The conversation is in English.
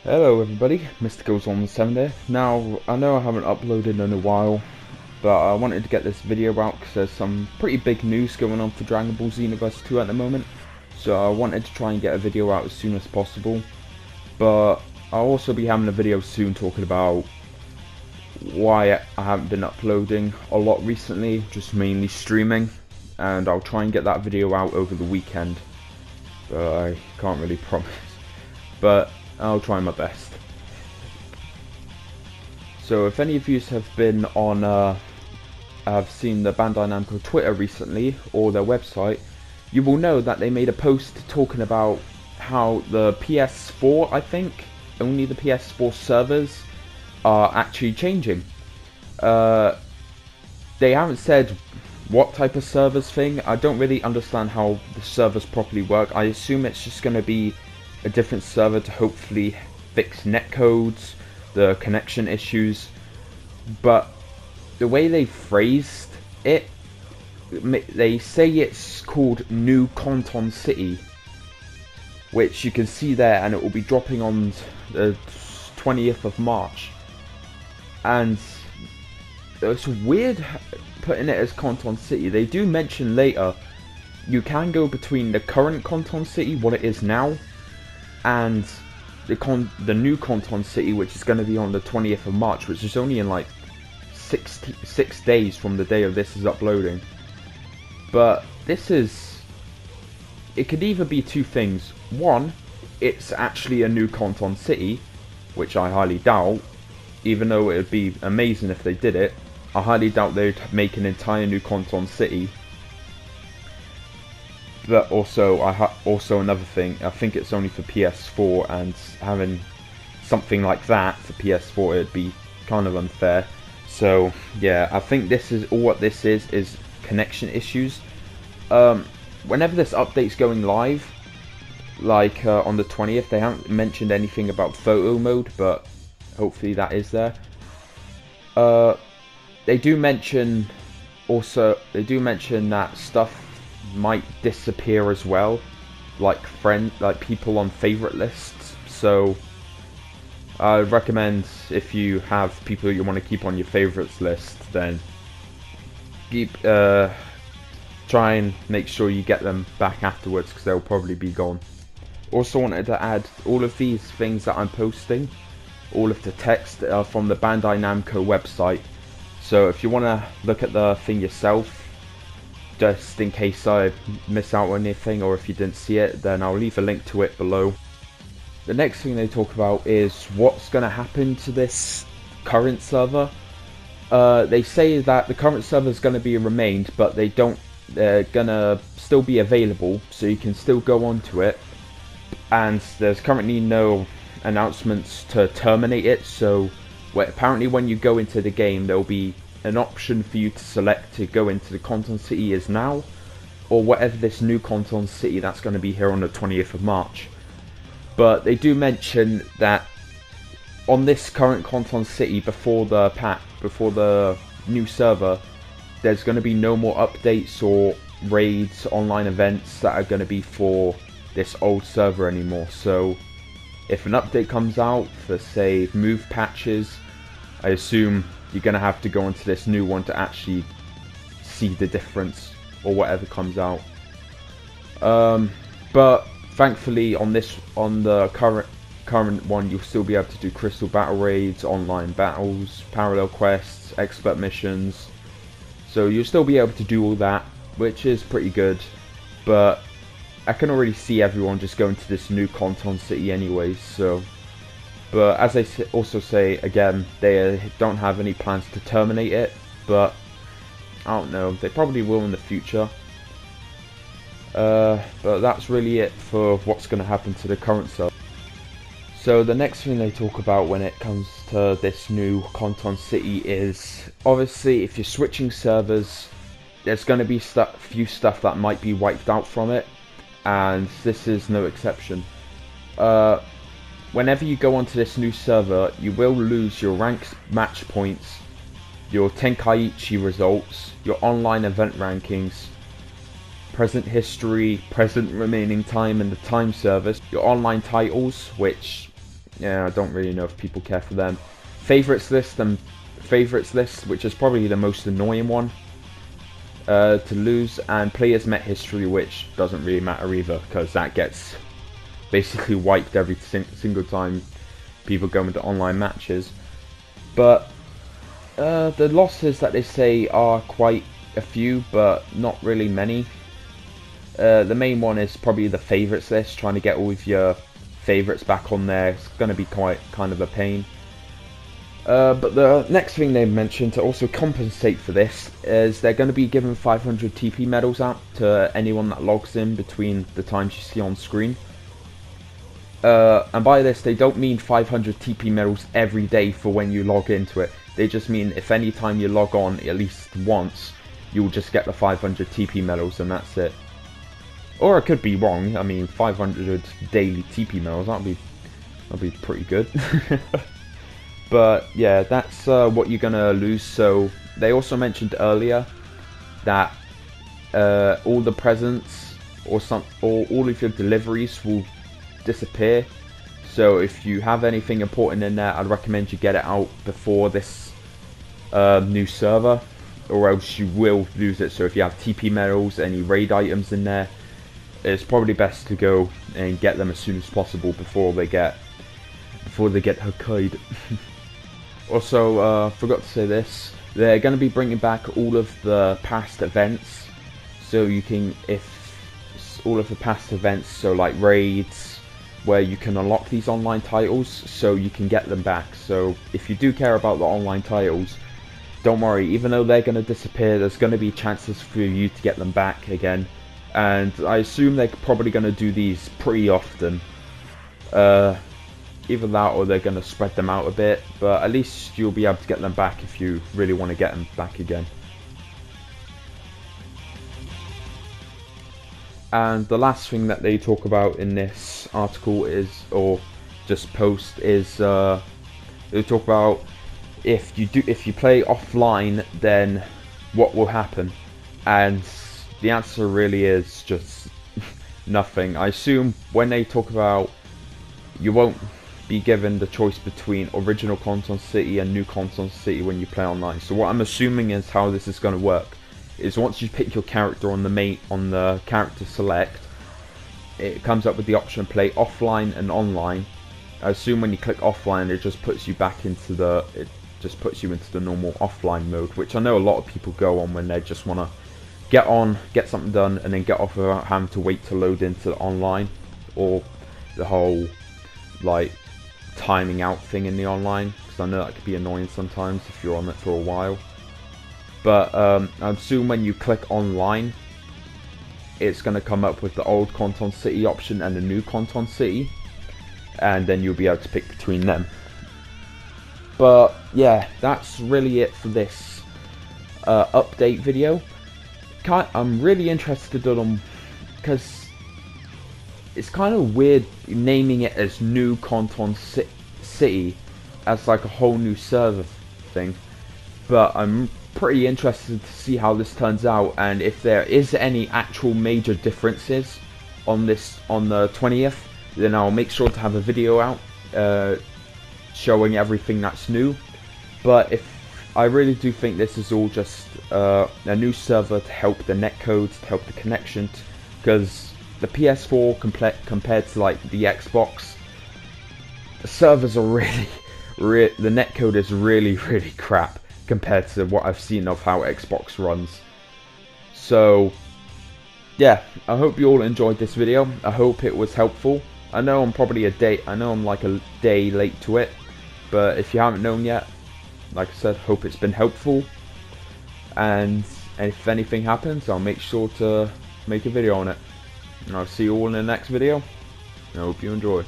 Hello everybody, Mr. Goes on the 7 there. Now, I know I haven't uploaded in a while, but I wanted to get this video out because there's some pretty big news going on for Dragon Ball Xenoverse 2 at the moment. So I wanted to try and get a video out as soon as possible. But I'll also be having a video soon talking about why I haven't been uploading a lot recently, just mainly streaming. And I'll try and get that video out over the weekend. But I can't really promise. But I'll try my best. So if any of you have been on, have seen the Bandai Namco Twitter recently, or their website, you will know that they made a post talking about how the PS4, I think, only the PS4 servers are actually changing. They haven't said what type of servers thing. I don't really understand how the servers properly work. I assume it's just going to be a different server to hopefully fix netcodes, the connection issues, but the way they phrased it, they say it's called New Conton City, which you can see there, and it will be dropping on the 20th of March. And it's weird putting it as Conton City. They do mention later you can go between the current Conton City, what it is now, and the new Conton City, which is going to be on the 20th of March, which is only in like 6 days from the day of this is uploading. But it could either be two things. One, it's actually a new Conton City, which I highly doubt, even though it would be amazing if they did it. I highly doubt they'd make an entire new Conton City. But also, also another thing, I think it's only for PS4, and having something like that for PS4 it'd be kind of unfair. So yeah, I think this is all what this is connection issues. Whenever this update's going live, like on the 20th, they haven't mentioned anything about photo mode, but hopefully that is there. They do mention that stuff might disappear as well, like people on favorite lists. So I recommend, if you have people you want to keep on your favorites list, then try and make sure you get them back afterwards, because they'll probably be gone. Also wanted to add, all of these things that I'm posting, all of the text are from the Bandai Namco website. So if you want to look at the thing yourself, just in case I miss out on anything, or if you didn't see it, then I'll leave a link to it below. The next thing they talk about is what's going to happen to this current server. They say that the current server is going to be remained, but they're going to still be available, so you can still go onto it. And there's currently no announcements to terminate it, so apparently when you go into the game, there'll be an option for you to select to go into the Conton City is now, or whatever this new Conton City that's going to be here on the 20th of March. But they do mention that on this current Conton City, before the new server, there's going to be no more updates or raids, online events that are going to be for this old server anymore. So if an update comes out for, say, move patches, I assume you're going to have to go into this new one to actually see the difference, or whatever comes out. But thankfully on the current one, you'll still be able to do crystal battle raids, online battles, parallel quests, expert missions. So you'll still be able to do all that, which is pretty good. But I can already see everyone just going to this new Conton City anyways, so. But as they also say, again, they don't have any plans to terminate it, but I don't know, they probably will in the future. But that's really it for what's going to happen to the current server. So the next thing they talk about when it comes to this new Conton City is, obviously, if you're switching servers, there's going to be few stuff that might be wiped out from it, and this is no exception. Whenever you go onto this new server, you will lose your ranked match points, your Tenkaichi results, your online event rankings, present history, present remaining time in the time service, your online titles, which yeah, I don't really know if people care for them. Favorites list, which is probably the most annoying one to lose, and players met history, which doesn't really matter either, because that gets basically wiped every single time people go into online matches. But the losses that they say are quite a few, but not really many. The main one is probably the favorites list, trying to get all of your favorites back on there. It's going to be kind of a pain. But the next thing they mentioned to also compensate for this is they're going to be giving 500 TP medals out to anyone that logs in between the times you see on screen. And by this, they don't mean 500 TP medals every day for when you log into it. They just mean if any time you log on at least once, you'll just get the 500 TP medals, and that's it. Or I could be wrong. I mean, 500 daily TP medals, that'd be pretty good. But yeah, that's what you're gonna lose. So they also mentioned earlier that all the presents or all of your deliveries will disappear. So if you have anything important in there, I'd recommend you get it out before this new server, or else you will lose it. So if you have TP medals, any raid items in there, it's probably best to go and get them as soon as possible before they get Hokkaido. Also, forgot to say this, they're going to be bringing back all of the past events, so you can, all of the past events, so like raids, where you can unlock these online titles, so you can get them back. So if you do care about the online titles, don't worry, even though they're going to disappear, there's going to be chances for you to get them back again. And I assume they're probably going to do these pretty often. Either that or they're going to spread them out a bit, but at least you'll be able to get them back if you really want to get them back again. And the last thing that they talk about in this article is, or just post, is they talk about if you play offline, then what will happen? And the answer really is just nothing. I assume when they talk about you won't be given the choice between original Conton City and new Conton City when you play online. So what I'm assuming is how this is going to work is once you pick your character on the character select, it comes up with the option play offline and online. I assume when you click offline, it just puts you back into the normal offline mode, which I know a lot of people go on when they just want to get on, get something done, and then get off without having to wait to load into the online, or the whole like timing out thing in the online, because I know that could be annoying sometimes if you're on it for a while. But I assume when you click online, it's going to come up with the old Conton City option and the new Conton City, and then you'll be able to pick between them. But yeah, that's really it for this update video. I'm really interested on, because it's kind of weird naming it as new Conton City as like a whole new server thing, but I'm pretty interested to see how this turns out, and if there is any actual major differences on the 20th, then I'll make sure to have a video out showing everything that's new. But if I really do think this is all just a new server to help the netcode, to help the connection, because the PS4 compared to like the Xbox, the servers are the netcode is really crap compared to what I've seen of how Xbox runs. So yeah, I hope you all enjoyed this video. I hope it was helpful. I know I'm like a day late to it, but if you haven't known yet, like I said, hope it's been helpful, and if anything happens, I'll make sure to make a video on it. And I'll see you all in the next video, and I hope you enjoy.